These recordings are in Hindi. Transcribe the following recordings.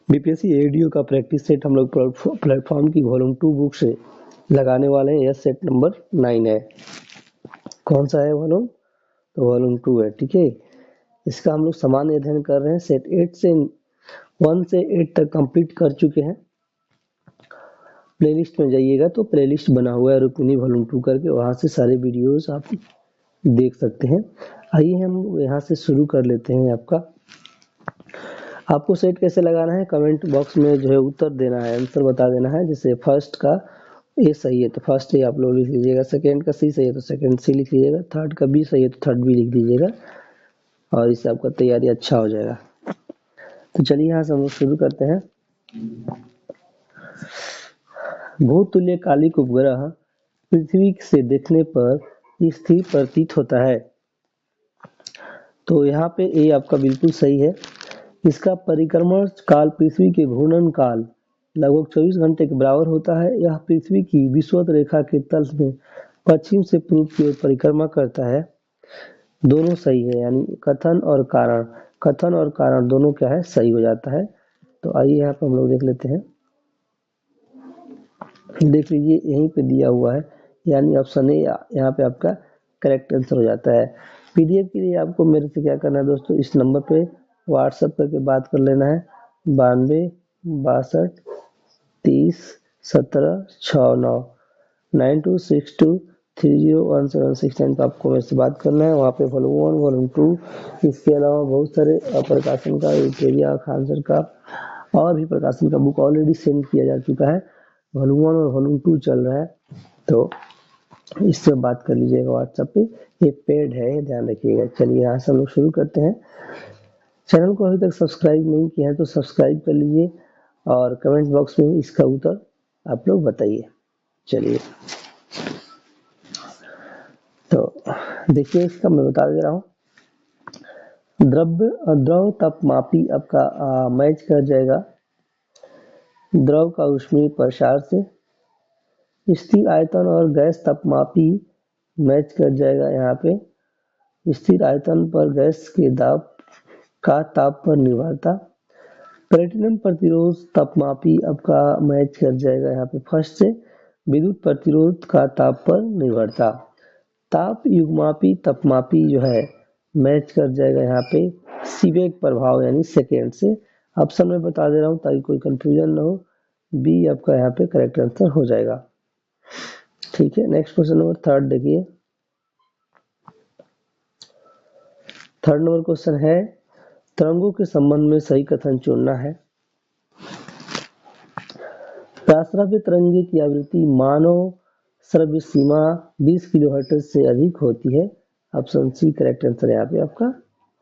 बीपीएससी एडीओ का प्रैक्टिस सेट हम लोग प्लेटफॉर्म की वॉल्यूम 2 बुक से लगाने वाले हैं। यह सेट नंबर 9 है। कौन सा है वॉल्यूम? तो वॉल्यूम 2 है। ठीक है, इसका हम लोग सामान्य अध्ययन कर रहे हैं। सेट 1 से 8 तक कंप्लीट कर चुके हैं। प्लेलिस्ट में जाइएगा तो प्लेलिस्ट बना हुआ है रुक्मिणी वॉल्यूम 2 करके, वहां से सारे वीडियोस आप देख सकते हैं। आइए हम यहाँ से शुरू कर लेते हैं। आपको सेट कैसे लगाना है, कमेंट बॉक्स में जो है उत्तर देना है, आंसर बता देना है। जैसे फर्स्ट का ए सही है तो फर्स्ट ए आप लोग लिख लीजिएगा, सेकंड का सी सही है तो सेकंड सी लिख लीजिएगा, थर्ड का बी सही है तो थर्ड बी लिख दीजिएगा, और इससे आपका तैयारी अच्छा हो जाएगा। तो चलिए यहाँ से हम लोग शुरू करते हैं। भूतुल्य कालिक उपग्रह पृथ्वी से देखने पर स्थिर प्रतीत होता है। तो यहाँ पे ए आपका बिल्कुल सही है। इसका परिक्रमण काल पृथ्वी के घूर्णन काल लगभग 24 घंटे के बराबर होता है। यह पृथ्वी की विषुवत रेखा के तल में पश्चिम से पूर्व की ओर परिक्रमा करता है। दोनों सही है, यानी कथन और कारण दोनों क्या है, सही हो जाता है। तो आइए यहाँ पर हम लोग देख लेते हैं। देख लीजिए यहीं पे दिया हुआ है, यानी ऑप्शन ए यहाँ पे आपका करेक्ट आंसर हो जाता है। पीडीएफ के लिए आपको मेरे से क्या करना है दोस्तों, इस नंबर पे व्हाट्सएप करके बात कर लेना है। 92 62 30 17 69 9262301769 पे आपको मेरे से बात करना है। वहाँ पे वॉल्यूम 1 वॉल्यूम 2 इसके अलावा बहुत सारे प्रकाशन का, विक्टोरिया खान सर का और भी प्रकाशन का बुक ऑलरेडी सेंड किया जा चुका है। वॉल्यूम 1 और वॉल्यूम 2 चल रहा है, तो इससे बात कर लीजिएगा व्हाट्सएप पे। ये पेड है, ध्यान रखिएगा। चलिए यहाँ से हम लोग शुरू करते हैं। चैनल को अभी तक सब्सक्राइब नहीं किया है तो सब्सक्राइब कर लीजिए और कमेंट बॉक्स में इसका उत्तर आप लोग बताइए। चलिए तो देखिए, इसका मैं बता दे रहा हूँ। द्रव तापमापी आपका मैच कर जाएगा द्रव का ऊष्मीय प्रसार से। स्थिर आयतन और गैस तापमापी मैच कर जाएगा यहाँ पे स्थिर आयतन पर गैस के दाब का ताप पर निर्भरता। प्लेटिनम प्रतिरोध तापमापी आपका मैच कर जाएगा यहाँ पे फर्स्ट से विद्युत प्रतिरोध का ताप पर निर्भरता। ताप युग्मापी तापमापी जो है मैच कर जाएगा यहाँ पे सीबेक प्रभाव यानी सेकेंड से। ऑप्शन में बता दे रहा हूँ ताकि कोई कंफ्यूजन ना हो। बी आपका यहाँ पे करेक्ट आंसर हो जाएगा। ठीक है, नेक्स्ट क्वेश्चन नंबर थर्ड देखिए। थर्ड नंबर क्वेश्चन है, तरंगों के संबंध में सही कथन चुनना है। प्राश्रव्य तरंगे की आवृत्ति मानव श्रव्य सीमा 20 किलोहर्ट्ज से अधिक होती है। ऑप्शन सी करेक्ट आंसर यहाँ पे आपका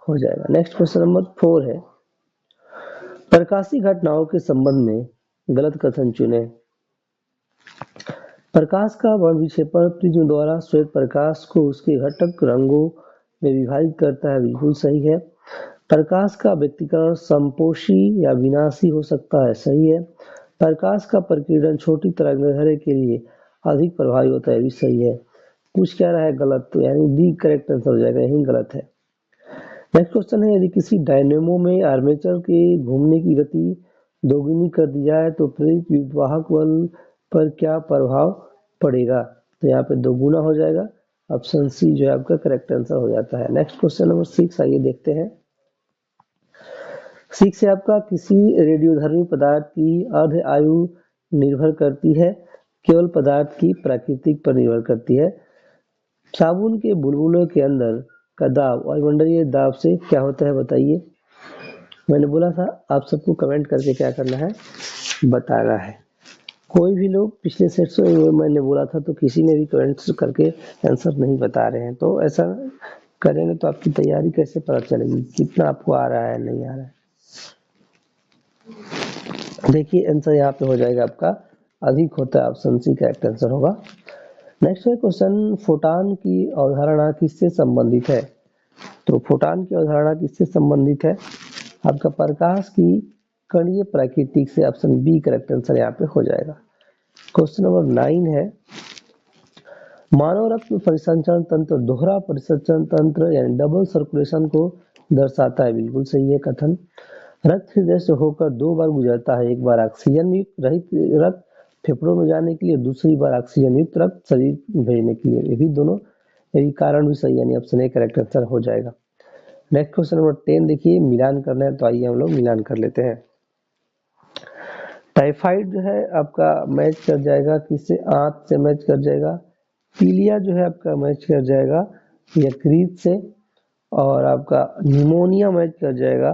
हो जाएगा। नेक्स्ट क्वेश्चन नंबर 4 है, प्रकाशीय घटनाओं के संबंध में गलत कथन चुने। प्रकाश का वर्णविक्षेपण प्रिज्म द्वारा श्वेत प्रकाश को उसके घटक रंगों में विभाजित करता है, बिल्कुल सही है। प्रकाश का व्यक्तीकरण संपोषी या विनाशी हो सकता है, सही है। प्रकाश का प्रकीर्णन छोटी तरंगदैर्घ्य के लिए अधिक प्रभावी होता है, भी सही है। कुछ क्या रहा है गलत, तो यानी डी करेक्ट आंसर हो जाएगा, यही गलत है। नेक्स्ट क्वेश्चन है, यदि किसी डायनेमो में आर्मेचर के घूमने की गति दोगुनी कर दी जाए तो प्रेरित विद्युतवाहक बल पर क्या प्रभाव पड़ेगा? तो यहाँ पे दोगुना हो जाएगा। ऑप्शन सी जो है आपका करेक्ट आंसर हो जाता है। नेक्स्ट क्वेश्चन नंबर 6 आइए देखते हैं। 6 से आपका किसी रेडियोधर्मी पदार्थ की अर्ध आयु निर्भर करती है, केवल पदार्थ की प्रकृति पर निर्भर करती है। साबुन के बुलबुलों के अंदर का दाब वायुमंडलीय दाब से क्या होता है, बताइए। मैंने बोला था आप सबको कमेंट करके क्या करना है, बताना है। कोई भी लोग पिछले सेट में मैंने बोला था तो किसी ने भी कमेंट करके आंसर नहीं बता रहे हैं, तो ऐसा करेंगे तो आपकी तैयारी कैसे पता चलेगी, कितना आपको आ रहा है नहीं आ रहा है। देखिए आंसर यहाँ पे हो जाएगा आपका अधिक होता है, ऑप्शन सी करेक्ट आंसर होगा। नेक्स्ट है क्वेश्चन, फोटॉन की अवधारणा किससे संबंधित है? तो फोटॉन की अवधारणा किससे संबंधित है? आपका प्रकाश की कणीय प्रकृति से, ऑप्शन बी करेक्ट आंसर यहाँ पे हो जाएगा। क्वेश्चन नंबर 9 है, मानव रक्त परिसंचरण तंत्र दोहरा परिसंचरण तंत्र यानी डबल सर्कुलेशन को दर्शाता है, बिल्कुल सही है कथन। रक्त हृदय से होकर 2 बार गुजरता है, एक बार ऑक्सीजन युक्त रहित रक्त फेफड़ों में जाने के लिए, दूसरी बार ऑक्सीजन युक्त रक्त शरीर में भेजने के लिए। ये भी दोनों यही कारण भी सही, यानी ऑप्शन ए करेक्ट आंसर हो जाएगा। नेक्स्ट क्वेश्चन नंबर 10 देखिए, मिलान करना है, तो आइए हम लोग मिलान कर लेते हैं। टाइफाइड जो है आपका मैच कर जाएगा किससे? आंत से मैच कर जाएगा। पीलिया जो है आपका मैच कर जाएगा यकृत से, और आपका निमोनिया मैच कर जाएगा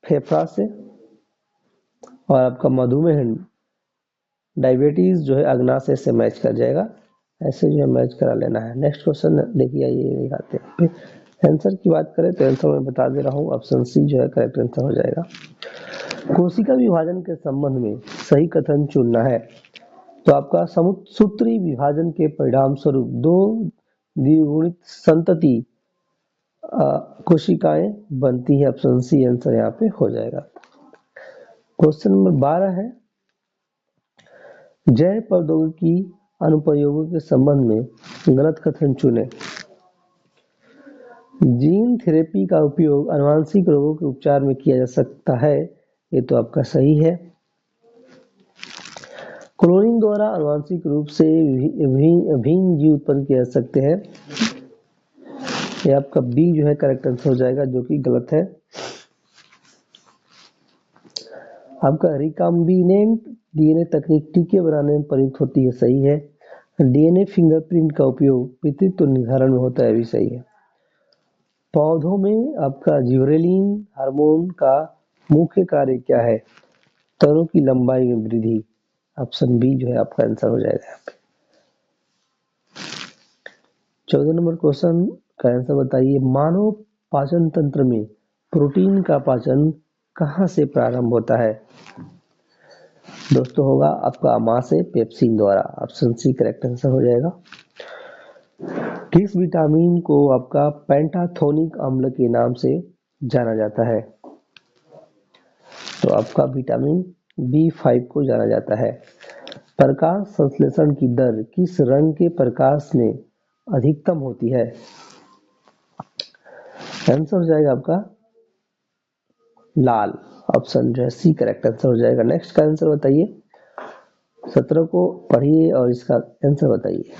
फेफड़ा से, और आपका मधुमेह डायबिटीज जो है अग्नाशय से मैच कर जाएगा। ऐसे जो है मैच करा लेना है। नेक्स्ट क्वेश्चन देखिए, ये दिखाते हैं। फिर आंसर की बात करें तो आंसर मैं बता दे रहा हूँ, ऑप्शन सी जो है करेक्ट आंसर हो जाएगा। कोशिका विभाजन के संबंध में सही कथन चुनना है, तो आपका समुत्सूत्री विभाजन के परिणाम स्वरूप 2 द्विगुणित संतति कोशिकाएं बनती है। ऑप्शन सी आंसर यहाँ पे हो जाएगा। क्वेश्चन नंबर 12 है, जैव प्रौद्योगिकी अनुप्रयोगों के संबंध में गलत कथन चुने। जीन थेरेपी का उपयोग आनुवंशिक रोगों के उपचार में किया जा सकता है, ये तो आपका सही है। क्लोनिंग द्वारा आनुवंशिक रूप से भिन्न जीव उत्पन्न किए जा सकते हैं, ये आपका बी जो है करेक्ट आंसर हो जाएगा, जो कि गलत है। आपका रिकॉम्बिनेंट डीएनए तकनीक टीके बनाने में प्रयुक्त होती है, सही है। डीएनए फिंगरप्रिंट का उपयोग पितृत्व निर्धारण में होता है, भी सही है। पौधों में आपका जिबरेलिन हार्मोन का मुख्य कार्य क्या है? तनों की लंबाई में वृद्धि। ऑप्शन बी जो है आपका आंसर हो जाएगा यहाँ पे। 14 नंबर क्वेश्चन का आंसर बताइए। मानव पाचन तंत्र में प्रोटीन का पाचन कहाँ से प्रारंभ होता है? दोस्तों होगा आपका आमाशय पेप्सिन द्वारा। ऑप्शन सी करेक्ट आंसर हो जाएगा। किस विटामिन को आपका पेंटाथोनिक अम्ल के नाम से जाना जाता है? तो आपका विटामिन B5 को जाना जाता है। प्रकाश संश्लेषण की दर किस रंग के प्रकाश में अधिकतम होती है? आंसर हो जाएगा आपका लाल। ऑप्शन जो है सी करेक्ट आंसर हो जाएगा। नेक्स्ट का आंसर बताइए। 17 को पढ़िए और इसका आंसर बताइए।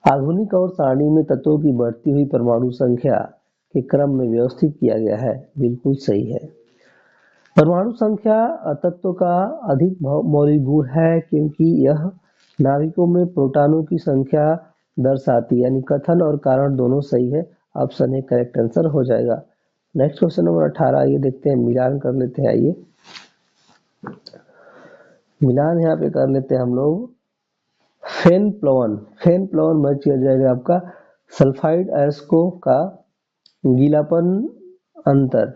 आधुनिक और सारणी में तत्वों की बढ़ती हुई परमाणु संख्या के क्रम में व्यवस्थित किया गया है, बिल्कुल सही है। परमाणु संख्या तत्व का अधिक मौलिक गुण है, क्योंकि यह नाभिकों में प्रोटॉनों की संख्या दर्शाती है, यानी कथन और कारण दोनों सही है। ऑप्शन ए करेक्ट आंसर हो जाएगा। नेक्स्ट क्वेश्चन नंबर 18, ये देखते हैं, मिलान कर लेते हैं। आइए मिलान यहाँ पे कर लेते हैं हम लोग। फेनप्लोवन मैच किया जाएगा आपका सल्फाइड अयस्कों का गीलापन अंतर।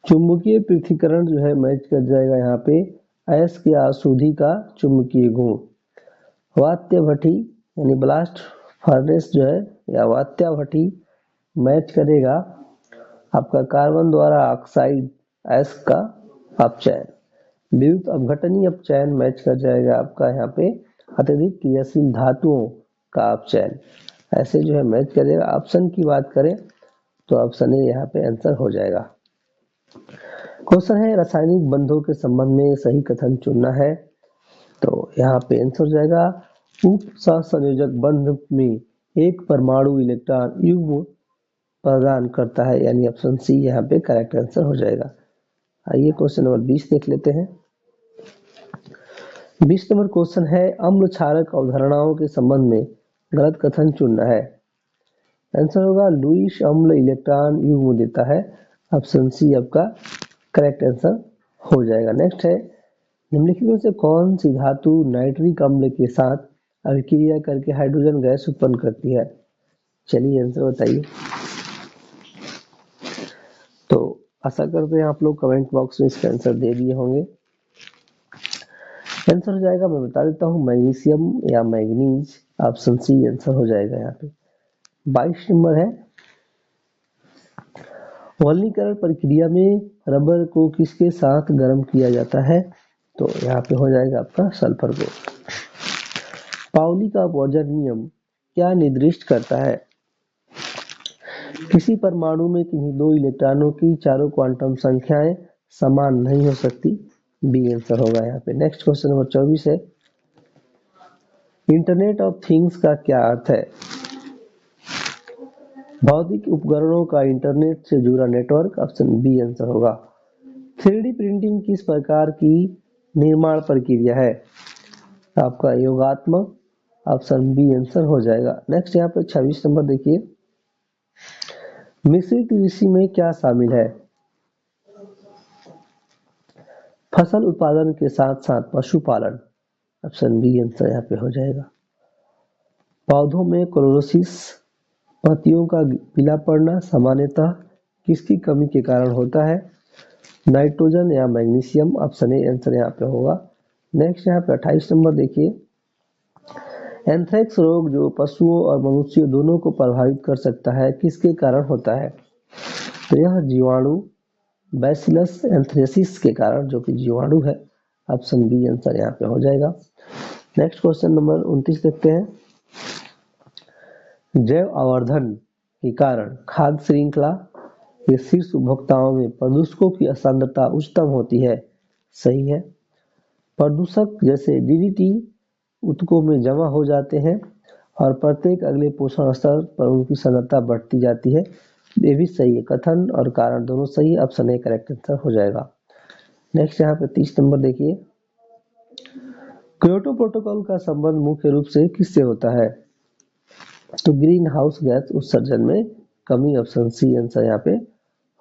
चुंबकीय पृथक्करण जो है मैच कर जाएगा यहाँ पे अयस्क या अशुद्धि का चुंबकीय गुण। वात्य भट्टी यानी ब्लास्ट फर्नेस जो है या वात्या भट्टी मैच करेगा आपका कार्बन द्वारा ऑक्साइड अयस्क का अपचयन। विद्युत अपघटनीय अपचयन मैच कर जाएगा आपका यहाँ पे अत्यधिक क्रियाशील धातुओं का अपचयन। ऐसे जो है मैच करेगा। ऑप्शन की बात करें तो ऑप्शन ए यहाँ पे आंसर हो जाएगा। क्वेश्चन है, रासायनिक बंधों के संबंध में सही कथन चुनना है, तो यहाँ पे आंसर हो जाएगा। उप सहसंयोजक बंध में एक परमाणु इलेक्ट्रॉन युग्म प्रदान करता है, यानी ऑप्शन सी यहाँ पे करेक्ट आंसर हो जाएगा। आइए क्वेश्चन नंबर 20 देख लेते हैं। 20 नंबर क्वेश्चन है, अम्ल क्षारक अवधारणाओं के संबंध में गलत कथन चुनना है। आंसर होगा लुईस अम्ल इलेक्ट्रॉन युग्म देता है। ऑप्शन सी आपका करेक्ट आंसर हो जाएगा। नेक्स्ट है, निम्नलिखित में से कौन सी धातु नाइट्रिक अम्ल के साथ अभिक्रिया करके हाइड्रोजन गैस उत्पन्न करती है? चलिए आंसर बताइए। तो आशा करते हैं आप लोग कमेंट बॉक्स में इसका आंसर दे दिए होंगे। आंसर हो जाएगा, मैं बता देता हूँ, मैग्नीशियम या मैग्नीज। ऑप्शन सी आंसर हो जाएगा यहाँ पे। 22 नंबर है, वल्नीकरण प्रक्रिया में रबर को किसके साथ गर्म किया जाता है? तो यहाँ पे हो जाएगा आपका सल्फर को। पाउली का अपवर्जन नियम क्या निर्दिष्ट करता है? किसी परमाणु में किन्हीं दो इलेक्ट्रॉनों की चारों क्वांटम संख्याएं समान नहीं हो सकती। बी आंसर होगा यहाँ पे। नेक्स्ट क्वेश्चन नंबर 24 है, इंटरनेट ऑफ थिंग्स का क्या अर्थ है? भौतिक उपकरणों का इंटरनेट से जुड़ा नेटवर्क। ऑप्शन बी आंसर होगा। 3D प्रिंटिंग किस प्रकार की निर्माण प्रक्रिया है? आपका योगात्मक। ऑप्शन बी आंसर हो जाएगा। नेक्स्ट यहाँ पे 26 नंबर देखिए, मिश्रित कृषि में क्या शामिल है? फसल उत्पादन के साथ साथ पशुपालन। ऑप्शन बी आंसर यहाँ पे हो जाएगा। पौधों में क्लोरोसिस, पत्तियों का पीला पड़ना सामान्यतः किसकी कमी के कारण होता है? नाइट्रोजन या मैग्नीशियम। ऑप्शन ए आंसर यहाँ पे होगा। नेक्स्ट यहाँ पे 28 नंबर देखिए, एंथ्रेक्स रोग जो पशुओं और मनुष्यों दोनों को प्रभावित कर सकता है किसके कारण होता है? तो यह जीवाणु बैसिलस एंथ्रेसिस के कारण, जो कि जीवाणु है। ऑप्शन बी आंसर यहाँ पे हो जाएगा। नेक्स्ट क्वेश्चन नंबर 29 देखते हैं, जैव आवर्धन के कारण खाद्य श्रृंखला के शीर्ष उपभोक्ताओं में प्रदूषकों की सांद्रता उच्चतम होती है। सही है। प्रदूषक जैसे डीडीटी ऊतकों में जमा हो जाते हैं और प्रत्येक अगले पोषण स्तर पर उनकी सांद्रता बढ़ती जाती है। ये भी सही है। कथन और कारण दोनों सही। ऑप्शन ए करेक्ट आंसर हो जाएगा। नेक्स्ट यहाँ पे 30 नंबर देखिए, क्योटो प्रोटोकॉल का संबंध मुख्य रूप से किससे होता है? तो ग्रीन हाउस गैस उत्सर्जन में कमी। ऑप्शन सी आंसर यहाँ पे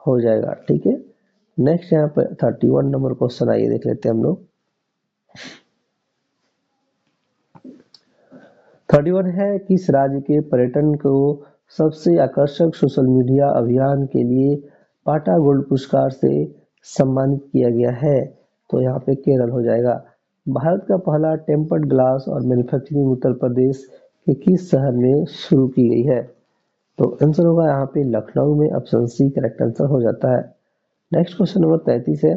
हो जाएगा। ठीक है। नेक्स्ट यहाँ पे 31 नंबर क्वेश्चन आइए देख लेते हैं हम लोग। 31 है, किस राज्य के पर्यटन को सबसे आकर्षक सोशल मीडिया अभियान के लिए पाटा गोल्ड पुरस्कार से सम्मानित किया गया है? तो यहाँ पे केरल हो जाएगा। भारत का पहला टेम्पर्ड ग्लास और मैन्युफैक्चरिंग उत्तर प्रदेश के किस शहर में शुरू की गई है? तो आंसर होगा यहाँ पे लखनऊ में। ऑप्शन सी करेक्ट आंसर हो जाता है। नेक्स्ट क्वेश्चन नंबर 33 है,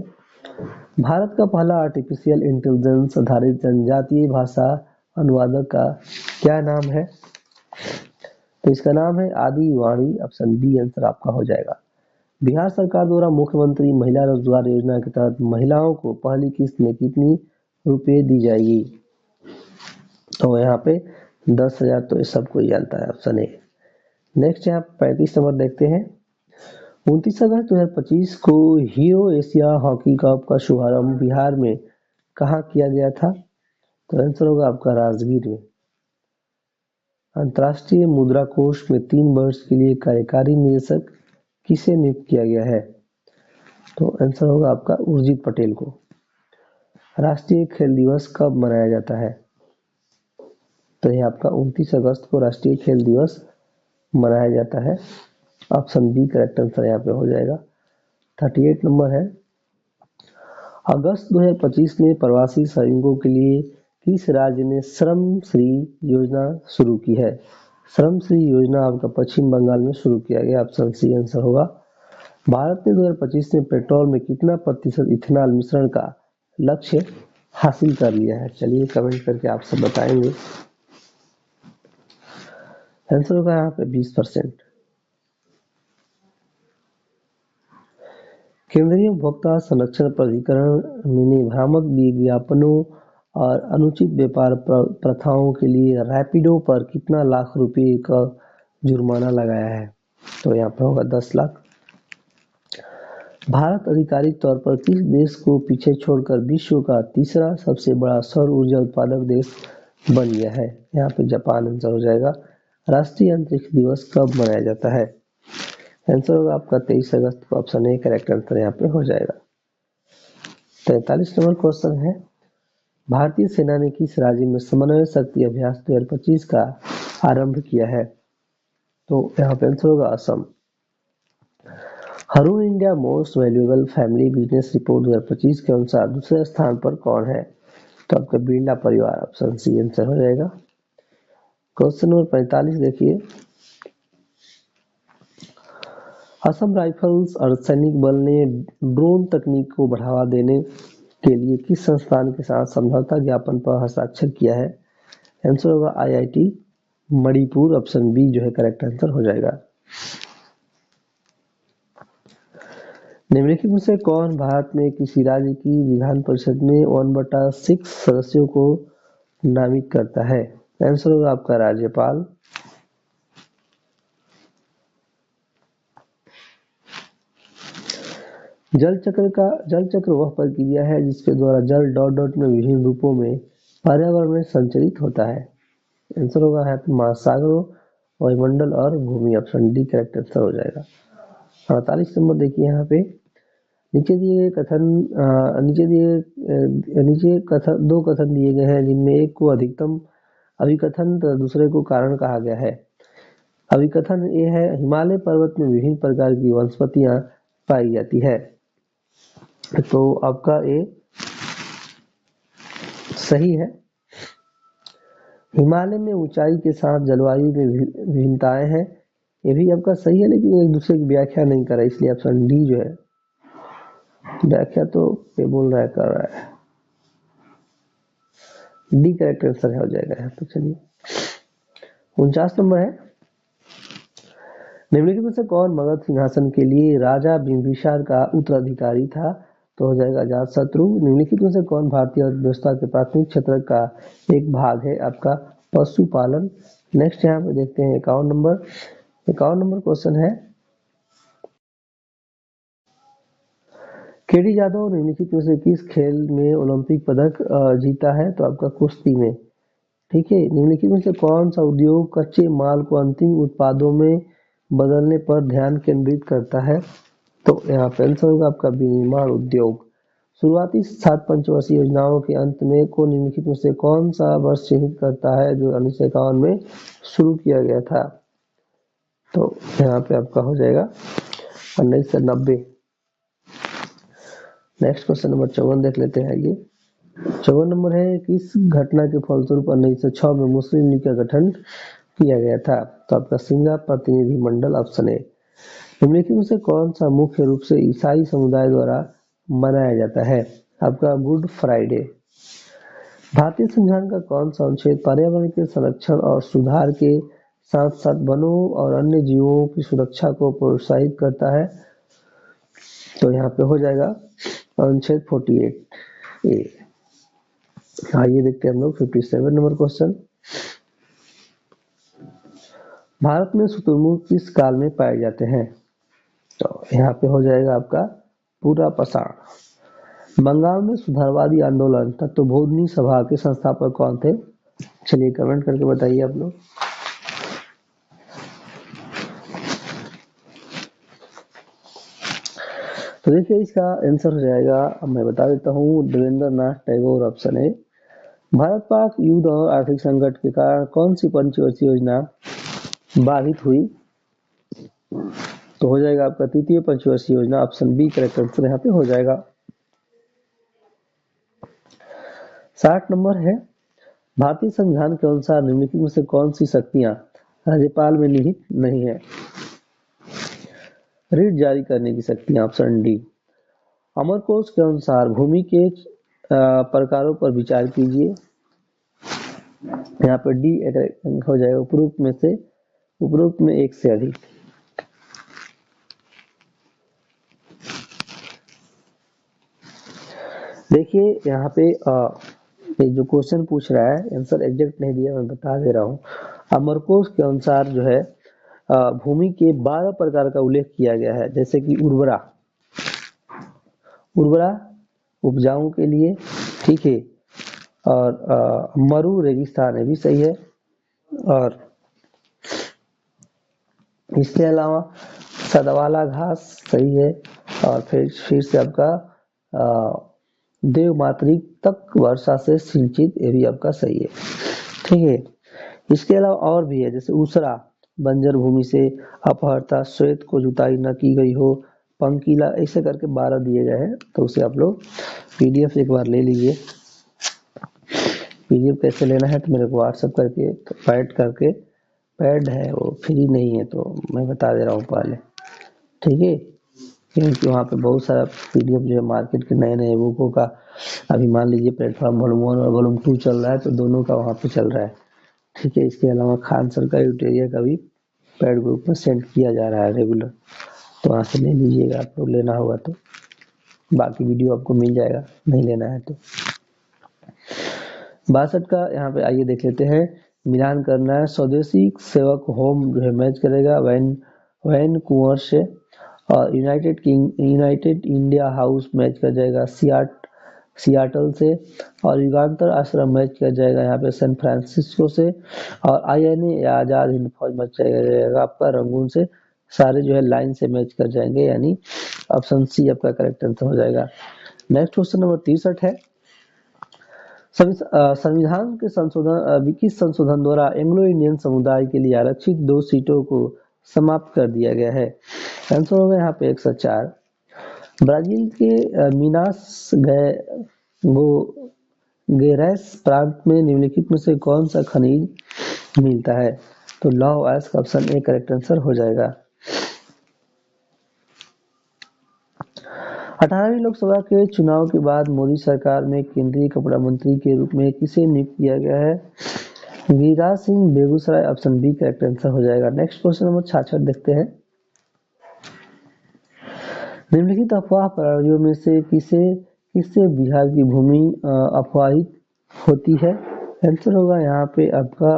भारत का पहला आर्टिफिशियल इंटेलिजेंस आधारित जनजातीय भाषा अनुवादक का क्या नाम है? तो इसका नाम है आदि वाणी। ऑप्शन बी आंसर आपका हो जाएगा। बिहार सरकार द्वारा मुख्यमंत्री महिला रोजगार योजना के तहत महिलाओं को पहली किस्त में कितनी रुपए दी जाएगी? तो यहाँ पे 10,000। तो ये सबको जानता है। Option A. नेक्स्ट यहाँ 35 नंबर देखते हैं, 29 अगस्त 2025 को हीरो एशिया हॉकी कप का शुभारंभ बिहार में कहाँ किया गया था? तो आंसर होगा आपका राजगीर में। अंतर्राष्ट्रीय मुद्रा कोष में 3 वर्ष के लिए कार्यकारी निदेशक किसे नियुक्त किया गया है? तो आंसर होगा आपका उर्जित पटेल को। राष्ट्रीय खेल दिवस कब मनाया जाता है? तो यह आपका 29 अगस्त को राष्ट्रीय खेल दिवस मनाया जाता है। ऑप्शन बी करेक्ट आंसर यहाँ पे हो जाएगा। 38 नंबर है, अगस्त 2025 में प्रवासी श्रमिकों के लिए किस राज्य ने श्रम श्री योजना शुरू की है? श्रम श्री योजना आपका पश्चिम बंगाल में शुरू किया गया। ऑप्शन सी आंसर होगा। भारत ने 2025 में पेट्रोल में कितना प्रतिशत इथेनॉल मिश्रण का लक्ष्य हासिल कर लिया है? चलिए कमेंट करके आप सब बताएंगे। आंसर होगा यहाँ पे 20%। केंद्रीय उपभोक्ता संरक्षण प्राधिकरण ने भ्रामक विज्ञापनों और अनुचित व्यापार प्रथाओं के लिए रैपिडो पर कितना लाख रुपए का जुर्माना लगाया है? तो यहाँ पे होगा 10 लाख। भारत आधिकारिक तौर पर किस देश को पीछे छोड़कर विश्व का तीसरा सबसे बड़ा सौर ऊर्जा उत्पादक देश बन गया है? यहाँ पे जापान आंसर हो जाएगा। राष्ट्रीय अंतरिक्ष दिवस कब मनाया जाता है? आंसर होगा आपका 23 अगस्त को। ऑप्शन ए करेक्ट आंसर यहाँ पे हो जाएगा। 43 नंबर क्वेश्चन है, भारतीय सेना ने किस राज्य में समन्वय शक्ति अभ्यास 2025 का आरंभ किया है? तो यहाँ पे आंसर होगा Assam. Hurun India most valuable family business report 2025 के अनुसार दूसरे स्थान पर कौन है? तो आपका बिरला परिवार। ऑप्शन सी आंसर हो जाएगा। क्वेश्चन नंबर 45 देखिए, असम राइफल्स अर्धसैनिक बल ने ड्रोन तकनीक को बढ़ावा देने के लिए किस संस्थान के साथ समझौता ज्ञापन पर हस्ताक्षर किया है? आंसर होगा आईआईटी मणिपुर। ऑप्शन बी जो है करेक्ट आंसर हो जाएगा। निम्नलिखित में से कौन भारत में किसी राज्य की विधान परिषद में 1/6 सदस्यों को नामित करता है? आंसर होगा आपका राज्यपाल। जल चक्र वह प्रक्रिया है जिसके द्वारा जल डॉट डॉट में विभिन्न रूपों में पर्यावरण में संचरित होता है। आंसर होगा यहाँ पे महासागरों, वायुमंडल और भूमि। ऑप्शन डी करेक्ट आंसर हो जाएगा। 48 नंबर देखिए यहाँ पे नीचे दिए कथन दो कथन दिए गए हैं जिनमें एक को अधिकतम अभिकथन तो दूसरे को कारण कहा गया है। अभिकथन ये है हिमालय पर्वत में विभिन्न प्रकार की वनस्पतियां पाई जाती है, तो आपका ये सही है। हिमालय में ऊंचाई के साथ जलवायु में विभिन्नताएं हैं, ये भी आपका सही है, लेकिन एक दूसरे की व्याख्या नहीं कर रहा, इसलिए ऑप्शन डी जो है व्याख्या तो ये बोल रहा है कर रहा है, डी करेक्ट आंसर हो जाएगा। तो चलिए 49 नंबर है निम्नलिखित में से कौन मगध सिंहासन के लिए राजा बिंबिसार का उत्तराधिकारी था? तो हो जाएगा अजातशत्रु। निम्नलिखित में से कौन भारतीय अर्थव्यवस्था के प्राथमिक क्षेत्र का एक भाग है? आपका पशुपालन। नेक्स्ट यहाँ पे देखते हैं 51 नंबर क्वेश्चन है केडी यादव निम्नलिखित में से किस खेल में ओलंपिक पदक जीता है? तो आपका कुश्ती में। ठीक है, निम्नलिखित में से कौन सा उद्योग कच्चे माल को अंतिम उत्पादों में बदलने पर ध्यान केंद्रित करता है? तो यहाँ पे आंसर होगा आपका विनिर्माण उद्योग। शुरुआती 7 पंचवर्षीय योजनाओं के अंत में को निम्नलिखित में से कौन सा वर्ष चिन्हित करता है जो 1951 में शुरू किया गया था? तो यहाँ पे आपका हो जाएगा 1990। नेक्स्ट क्वेश्चन नंबर 54 देख लेते हैं। ये 54 नंबर है किस घटना के फलस्वरूप 1906 में मुस्लिम लीग का गठन किया गया था? तो आपका सिंगा प्रतिनिधि मंडल। Option A. निम्नलिखित में से कौन सा मुख्य रूप से ईसाई समुदाय द्वारा मनाया जाता है? आपका गुड फ्राइडे। भारतीय संविधान का कौन सा अनुच्छेद पर्यावरण के संरक्षण और सुधार के साथ साथ वनों और अन्य जीवों की सुरक्षा को प्रोत्साहित करता है? तो यहाँ पे हो जाएगा अनुच्छेद 48 ए। आइए देखते हैं हम लोग 57 नंबर क्वेश्चन। भारत में शुतुरमुर्ग किस काल में पाए जाते हैं? तो यहाँ पे हो जाएगा आपका पूरा पाषाण। बंगाल में सुधारवादी आंदोलन तत्वबोधिनी सभा के संस्थापक कौन थे? चलिए कमेंट करके बताइए आप लोग। तो देखिए इसका आंसर हो जाएगा, अब मैं बता देता हूँ, देवेंद्रनाथ टैगोर। ऑप्शन है। भारत पाक युद्ध और आर्थिक संकट के कारण कौन सी पंचवर्षीय योजना बाधित हुई? तो हो जाएगा आपका तृतीय पंचवर्षीय योजना। ऑप्शन बी करेक्ट आंसर यहाँ पे हो जाएगा। 60 नंबर है भारतीय संविधान के अनुसार निम्नलिखित में से कौन सी शक्तियां राज्यपाल में निहित नहीं है? रिट जारी करने की शक्तियां। Option D. अमरकोश के अनुसार भूमि के प्रकारों पर विचार कीजिए। यहाँ पर डी हो जाएगा उपरोक्त में एक से अधिक। देखिए यहाँ पे जो क्वेश्चन पूछ रहा है आंसर एग्जैक्ट नहीं दिया, मैं बता दे रहा हूँ। अमरकोश के अनुसार जो है भूमि के 12 प्रकार का उल्लेख किया गया है, जैसे कि उर्वरा उपजाऊ के लिए, ठीक है, और मरु रेगिस्तान है भी सही है, और इसके अलावा सदावाला घास सही है, और फिर से आपका देवमातृक तक वर्षा से सिंचित, ये भी आपका सही है, ठीक है। इसके अलावा और भी है, जैसे उसरा बंजर भूमि से अपहरता, श्वेत को जुताई न की गई हो, पंकीला, ऐसे करके 12 दिए गए हैं। तो उसे आप लोग पीडीएफ एक बार ले लीजिए। पीडीएफ कैसे लेना है तो मेरे को व्हाट्सएप करके पैड है, वो फ्री नहीं है, तो मैं बता दे रहा हूँ पहले, ठीक है, क्योंकि वहाँ पे बहुत सारा पीडीएफ जो है मार्केट के नए नए बुकों का, अभी मान लीजिए प्लेटफॉर्म वॉल्यूम 1 और वॉल्यूम 2 चल रहा है, तो दोनों का वहाँ पे चल रहा है, ठीक है। इसके अलावा खान सर का यूटेरिया का भी पैड ग्रुप में सेंड किया जा रहा है रेगुलर, तो वहाँ से ले लीजिएगा, आपको लेना होगा तो। बाकी वीडियो आपको मिल जाएगा, नहीं लेना है तो। 62 का यहाँ पे आइए देख लेते हैं। मिलान करना है। स्वदेशी सेवक होम जो है मैच करेगा वैनकूवर से, और यूनाइटेड इंडिया हाउस मैच कर जाएगा सियाटल से, और युगांतर आश्रम मैच कर जाएगा यहाँ पे सैन फ्रांसिस्को से, और INA या आजाद हिंद फौज मैच जाएगा आपका रंगून से। सारे जो है लाइन से मैच कर जाएंगे, यानी ऑप्शन सी आपका करेक्ट आंसर हो जाएगा। नेक्स्ट क्वेश्चन नंबर 63 है। संविधान के किस संशोधन द्वारा एंग्लो इंडियन समुदाय के लिए आरक्षित 2 सीटों को समाप्त कर दिया गया है? आंसर होगा यहाँ पे 104। ब्राजील के मिनास गेरैस प्रांत में निम्नलिखित में से कौन सा खनिज मिलता है? तो लौह अयस्क ऑप्शन ए करेक्ट आंसर हो जाएगा। 18वीं लोकसभा के चुनाव के बाद मोदी सरकार में केंद्रीय कपड़ा मंत्री के रूप में किसे नियुक्त किया गया है? Giriraj Singh, Begusarai option B correct answer हो जाएगा। नेक्स्ट क्वेश्चन नंबर 66 देखते हैं। निम्नलिखित अफवाह प्रणालियों में से किससे बिहार की भूमि अपवाहित होती है? आंसर होगा यहाँ पे आपका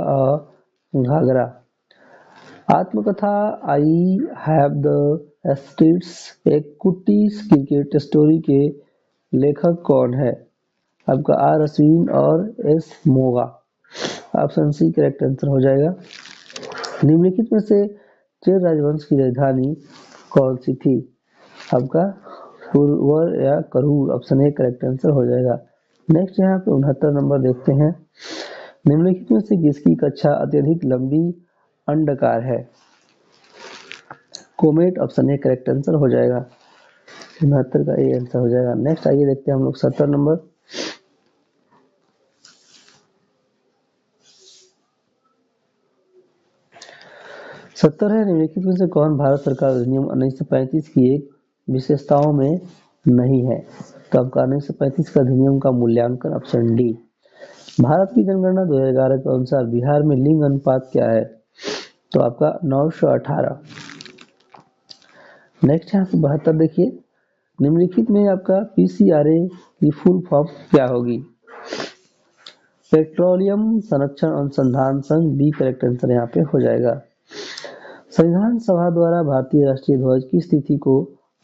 घाघरा। आत्मकथा आई हैव द स्टेट्स एक कुट्टी क्रिकेट स्टोरी के लेखक कौन है? आपका R अश्विन और S Moga. Option C correct answer हो जाएगा। निम्नलिखित में से चेर राजवंश की राजधानी कौन सी थी? आपका पुरवर या Karur. Option A correct answer हो जाएगा। नेक्स्ट यहाँ पे 69 नंबर देखते हैं। निम्नलिखित में से किसकी कक्षा अत्यधिक लंबी अंडाकार है? Comet. Option A correct answer हो जाएगा। 69 का ए आंसर हो जाएगा। नेक्स्ट आइए देखते हैं हम लोग 70 नंबर। है निम्नलिखित में से कौन भारत सरकार अधिनियम 1935 की एक विशेषताओं में नहीं है? तो आपका 1935 का अधिनियम का मूल्यांकन ऑप्शन डी। भारत की जनगणना 2011 के अनुसार बिहार में लिंग अनुपात क्या है? तो आपका 918। नेक्स्ट यहाँ पे 72 देखिए। निम्नलिखित में आपका PCRA की फुल फॉर्म क्या होगी? पेट्रोलियम संरक्षण अनुसंधान संघ, बी करेक्ट आंसर यहाँ पे हो जाएगा। संविधान सभा द्वारा भारतीय राष्ट्रीय ध्वज की तिथि को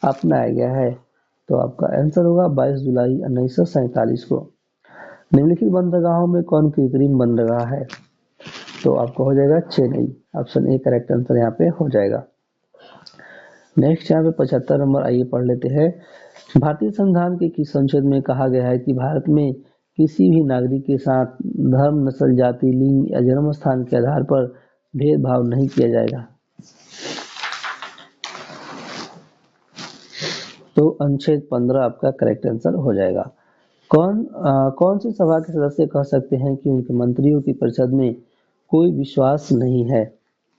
अपनाया गया है? तो आपका आंसर होगा 22 जुलाई 1947 को। निम्नलिखित बंदरगाहों में कौन कृत्रिम बंदरगाह है? तो आपको हो जाएगा Chennai. Option A correct answer यहाँ पे हो जाएगा। नेक्स्ट यहाँ पे 75 नंबर आइए पढ़ लेते हैं। भारतीय संविधान के किस अनुच्छेद में कहा गया है कि भारत में किसी भी नागरिक के साथ धर्म, नस्ल, जाति, लिंग या जन्म स्थान के आधार पर भेदभाव नहीं किया जाएगा? तो अनुच्छेद 15 आपका करेक्ट आंसर हो जाएगा। कौन सी सभा के सदस्य कह सकते हैं कि उनके मंत्रियों की परिषद में कोई विश्वास नहीं है?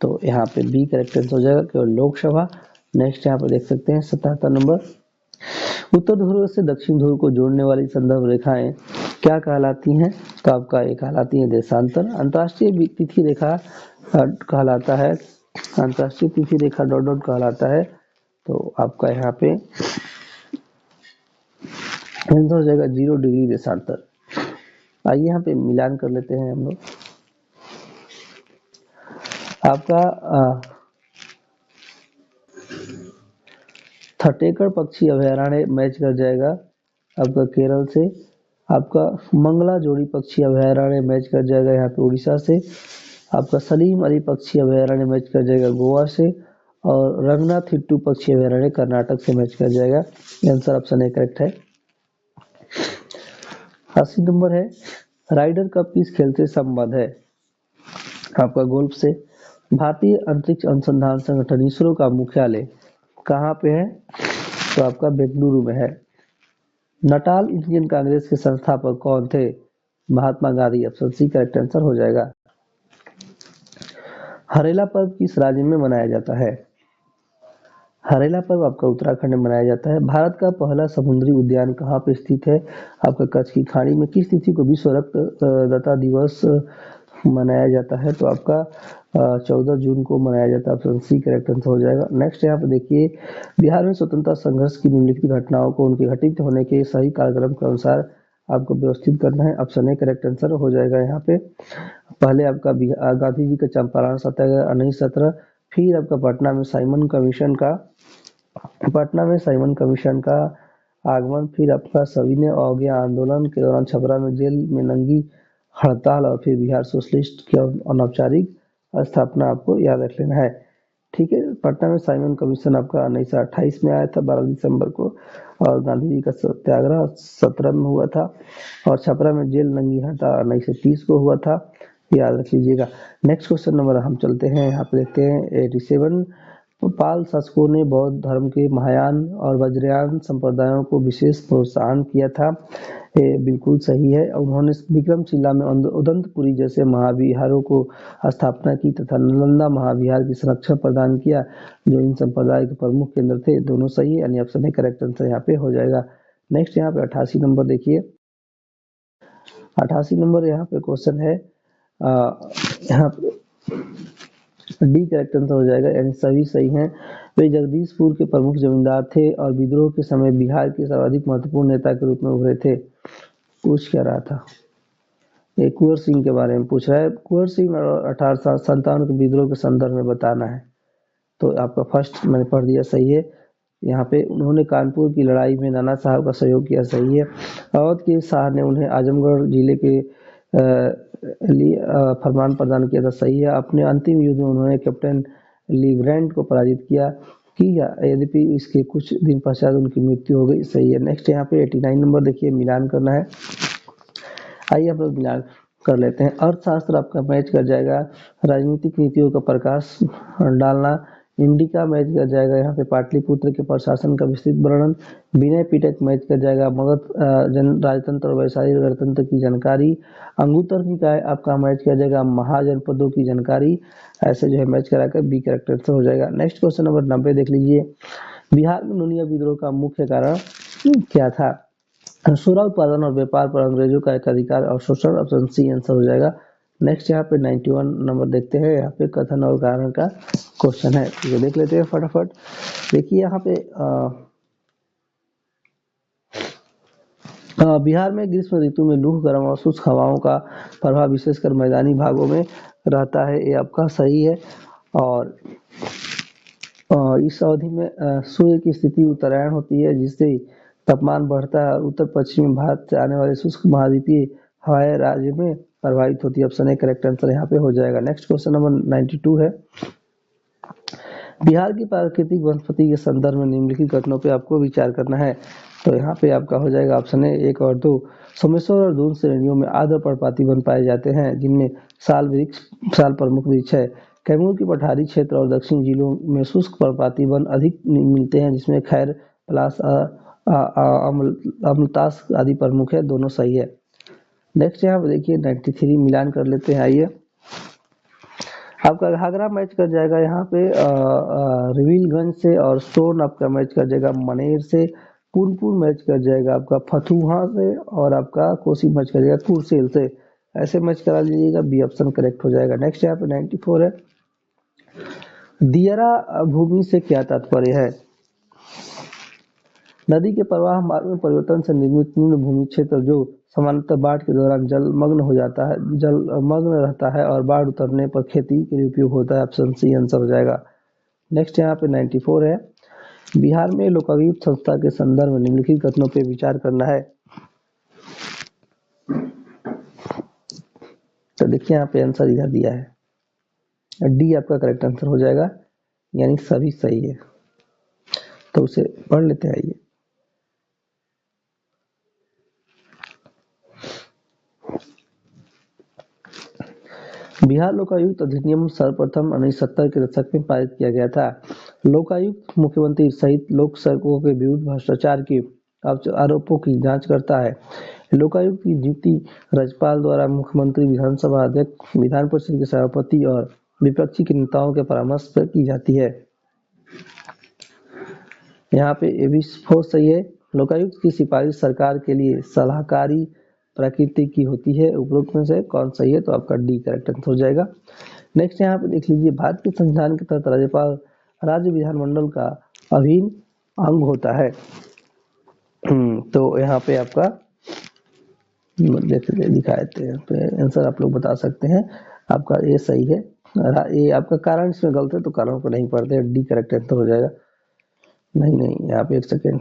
तो यहाँ पे बी करेक्ट आंसर हो जाएगा, केवल लोकसभा। नेक्स्ट यहाँ पे देख सकते हैं 77 नंबर। उत्तर ध्रुव से दक्षिण ध्रुव को जोड़ने वाली संदर्भ रेखाएं क्या कहलाती हैं? तो आपका ये कहलाती है देशांतर। अंतरराष्ट्रीय तिथि रेखा कहलाता है, अंतरराष्ट्रीय तिथि रेखा डॉट डॉट कहलाता है। तो आपका यहाँ पे आंसर हो जाएगा 0 डिग्री देशांतर। आइए यहाँ पे मिलान कर लेते हैं हम लोग। आपका थटेकड़ पक्षी अभयारण्य मैच कर जाएगा आपका केरल से। आपका मंगला जोड़ी पक्षी अभयारण्य मैच कर जाएगा यहाँ पे उड़ीसा से। आपका सलीम अली पक्षी अभयारण्य मैच कर जाएगा गोवा से, और रंगनाथिट्टू पक्षी अभयारण्य कर्नाटक से मैच कर जाएगा। आंसर ऑप्शन ए करेक्ट है। 80 नंबर है। राइडर कप किस खेल से संबद्ध है? आपका गोल्फ से। भारतीय अंतरिक्ष अनुसंधान संगठन इसरो का मुख्यालय कहाँ पे है? तो आपका बेंगलुरु में है। नटाल इंडियन कांग्रेस के संस्थापक कौन थे? Mahatma Gandhi. Option C correct answer हो जाएगा। हरेला पर्व किस राज्य में मनाया जाता है? हरेला पर्व आपका उत्तराखंड में मनाया जाता है। भारत का पहला समुद्री उद्यान कहाँ पे स्थित है? आपका कच्छ की खाड़ी में। किस तिथि को विश्व रक्तदाता दिवस मनाया जाता है? तो आपका 14 जून को मनाया जाता है। ऑप्शन सी करेक्ट आंसर हो जाएगा। नेक्स्ट यहाँ पे देखिए, बिहार में स्वतंत्रता संघर्ष की निम्नलिखित घटनाओं को उनके घटित होने के सही कालक्रम के अनुसार आपको व्यवस्थित करना है। ऑप्शन ए करेक्ट आंसर हो जाएगा। यहाँ पे पहले आपका गांधी जी का चंपारण सत्याग्रह 1917, फिर आपका पटना में साइमन कमीशन का आगमन, फिर आपका सविनय अवज्ञा आंदोलन के दौरान छपरा में जेल में नंगी हड़ताल, और फिर बिहार सोशलिस्ट की अनौपचारिक स्थापना आपको याद रख लेना है। ठीक है, पटना में साइमन कमीशन आपका 1928 में आया था 12 दिसंबर को, और गांधी जी का सत्याग्रह 17 में हुआ था, और छपरा में जेल नंगी हड़ताल 1930 को हुआ था, याद रख लीजिएगा। नेक्स्ट क्वेश्चन नंबर हम चलते हैं, यहाँ पे देखते हैं 87। पाल शासकों ने बौद्ध धर्म के महायान और वज्रयान संप्रदायों को विशेष प्रोत्साहन किया था। ये बिल्कुल सही है। उन्होंने विक्रमशिला में उदंतपुरी जैसे महाविहारों को स्थापना की तथा नालंदा महाविहार की संरक्षण प्रदान किया, जो इन संप्रदाय के प्रमुख केंद्र थे। दोनों सही है, यानी ऑप्शन ए करेक्ट आंसर यहाँ पे हो जाएगा। नेक्स्ट यहाँ पे 88 नंबर देखिए, 88 नंबर यहाँ पे क्वेश्चन है, यहाँ पे डी करेक्ट आंसर हो जाएगा, यानी सभी सही हैं। वे जगदीशपुर के प्रमुख जमींदार थे और विद्रोह के समय बिहार के सर्वाधिक महत्वपूर्ण नेता के रूप में उभरे थे। पूछ क्या रहा था, ये कुंवर सिंह के बारे में पूछ रहा है। कुंवर सिंह 1857 के विद्रोह के संदर्भ में बताना है, तो आपका फर्स्ट मैंने पढ़ दिया, सही है। यहाँ पे उन्होंने कानपुर की लड़ाई में नाना साहब का सहयोग किया, सही है। अवध के शाह ने उन्हें आजमगढ़ जिले के लिए फरमान प्रदान किया था, सही है। अपने अंतिम युद्ध में उन्होंने कैप्टन ली ग्रैंट को पराजित किया, यद्यपि इसके कुछ दिन पश्चात उनकी मृत्यु हो गई, सही है। नेक्स्ट यहाँ पे 89 नंबर देखिए, मिलान करना है। आइए हम लोग मिलान कर लेते हैं। अर्थशास्त्र आपका मैच कर जाएगा राजनीतिक नीतियों का प्रकाश डालना। इंडिका मैच कर जाएगा यहाँ पे पाटलिपुत्र के प्रशासन का विस्तृत वर्णन। विनय पिटक मैच कर जाएगा मगध राजतंत्र और वैशाली गणतंत्र की जानकारी। अंगुत्तर निकाय आपका मैच कर जाएगा महाजनपदों की जानकारी। ऐसे जो है मैच कराकर बी करेक्ट आंसर हो जाएगा। नेक्स्ट क्वेश्चन नंबर 90 देख लीजिए, बिहार में नूनिया विद्रोह का मुख्य कारण क्या था? सोना उत्पादन और व्यापार पर अंग्रेजों का एकाधिकार और शोषण, ऑप्शन सी आंसर हो जाएगा। नेक्स्ट यहाँ पे 91 नंबर देखते हैं, यहाँ पे कथन और कारण का क्वेश्चन है, ये देख लेते हैं फटाफट। देखिए यहाँ पे बिहार में ग्रीष्म ऋतु में लू गर्म और शुष्क हवाओं का प्रभाव विशेषकर मैदानी भागों में रहता है, ये आपका सही है। और इस अवधि में सूर्य की स्थिति उत्तरायण होती है, जिससे तापमान बढ़ता है। उत्तर पश्चिमी भारत से आने वाले शुष्क महाद्वीपीय हवाएं राज्य में प्रभावित होती है, ऑप्शन ए करेक्ट आंसर यहाँ पे हो जाएगा। नेक्स्ट क्वेश्चन नंबर 92 है, बिहार की प्राकृतिक वनस्पति के संदर्भ में निम्नलिखित कथनों पे आपको विचार करना है, तो यहाँ पे आपका हो जाएगा ऑप्शन ए 1 और 2। सोमेश्वर और दून श्रेणियों में आर्द्र पर्णपाती वन पाए जाते हैं, जिनमें साल प्रमुख वृक्ष है। कैमूर की पठारी क्षेत्र और दक्षिण जिलों में शुष्क पर्णपाती वन अधिक मिलते हैं, जिसमें खैर, पलास, अमलतास आदि प्रमुख है, दोनों सही है। नेक्स्ट यहाँ पे देखिए 93 मिलान कर लेते हैं। आइए, आपका घाघरा मैच कर जाएगा यहाँ पे रिविलगंज से, और स्टोन आपका मैच कर जाएगा मनेर से। पुनपुर मैच कर जाएगा आपका फतुहा से, और आपका कोसी मैच कर जाएगा कुरसेल से। ऐसे मैच करा लीजिएगा, बी ऑप्शन करेक्ट हो जाएगा। नेक्स्ट यहाँ पे 94 है, दियरा भूमि से क्या तात्पर्य है? नदी के प्रवाह मार्ग में परिवर्तन से निर्मित निम्न भूमि क्षेत्र जो सामान्यतः बाढ़ के दौरान जलमग्न रहता है और बाढ़ उतरने पर खेती के लिए उपयोग होता है, ऑप्शन सी आंसर हो जाएगा। नेक्स्ट यहाँ पे 94 है, बिहार में लोकायुक्त संस्था के संदर्भ में निम्नलिखित कथनों पे विचार करना है, तो देखिए यहाँ पे आंसर इधर दिया है, डी आपका करेक्ट आंसर हो जाएगा, यानी सभी सही है, तो उसे पढ़ लेते हैं। आइए, बिहार लोकायुक्त अधिनियम सर्वप्रथम 1970 के दशक में पारित किया गया था। लोकायुक्त मुख्यमंत्री सहित लोक सेवकों के विरुद्ध भ्रष्टाचार के आरोपों की जांच करता है। लोकायुक्त की नियुक्ति राज्यपाल द्वारा मुख्यमंत्री, विधानसभा अध्यक्ष, विधान परिषद के सभापति और विपक्षी के नेताओं के परामर्श पर की जाती है। यहाँ पे ए भी फोर्स सही है। लोकायुक्त की सिफारिश सरकार के लिए सलाहकारी प्रकृति की होती है। उपरोक्त में से कौन सही है? तो आपका डी करेक्ट आंसर हो जाएगा। नेक्स्ट यहाँ पे देख लीजिए, भारत के संविधान के तहत राज्यपाल राज्य विधानमंडल का अभिन्न अंग होता है। तो यहाँ पे आपका दिखा देते हैं, तो आंसर आप लोग बता सकते हैं, आपका ये सही है। ये आपका कारण इसमें गलत है, तो कारण को नहीं पढ़ते, डी करेक्ट आंसर हो जाएगा। नहीं, यहाँ पे एक सेकेंड,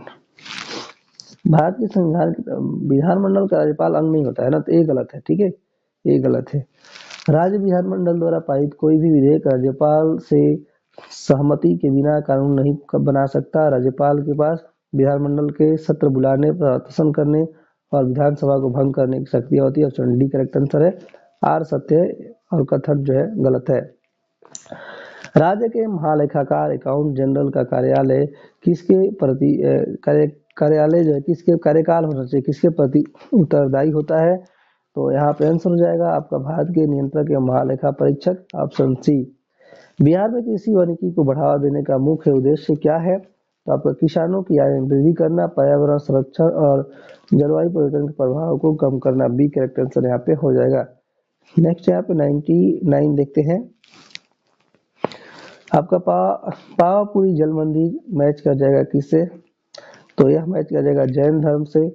भारत के संविधान विधानमंडल का राज्यपाल अंग नहीं होता है ना, तो ये गलत है, ठीक है, ये गलत है। राज्य विधानमंडल द्वारा पारित कोई भी विधेयक राज्यपाल से सहमति के बिना कानून नहीं बना सकता। राज्यपाल के पास विधानमंडल के सत्र बुलाने, प्रदर्शन करने और विधानसभा को भंग करने की शक्ति होती है। ऑप्शन डी करेक्ट आंसर है। आर सत्य है और कथन जो है गलत है। राज्य के महालेखाकार अकाउंट जनरल का कार्यालय किसके प्रति कार्यालय जो है किसके कार्यकाल होना चाहिए, किसके प्रति उत्तरदायी होता है? तो यहाँ पे आंसर हो जाएगा आपका भारत के नियंत्रक या महालेखा परीक्षक, ऑप्शन सी। बिहार में कृषि वानिकी को बढ़ावा देने का मुख्य उद्देश्य क्या है? तो आपका किसानों की आय में वृद्धि करना, पर्यावरण संरक्षण और जलवायु परिवर्तन के प्रभाव को कम करना। बी करेक्ट आंसर यहाँ पे हो जाएगा। नेक्स्ट यहाँ पे 99 देखते हैं। आपका पावापुरी जल मंदिर मैच कर जाएगा किससे? तो यह मैच कर जाएगा जैन धर्म से।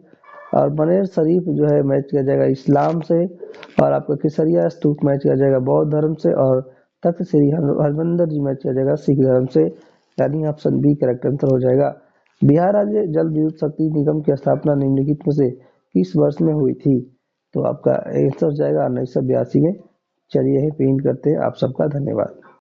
और मनेर शरीफ जो है मैच किया जाएगा इस्लाम से। और आपका केसरिया स्तूप मैच किया जाएगा बौद्ध धर्म से। और तख्त श्री हरमंदिर जी मैच किया जाएगा सिख धर्म से, यानी ऑप्शन बी करेक्ट आंसर हो जाएगा। बिहार राज्य जल विद्युत शक्ति निगम की स्थापना निम्नलिखित में से किस वर्ष में हुई थी? तो आपका आंसर जाएगा 1982 में। चलिए यही प्रिंट करते हैं। आप सबका धन्यवाद।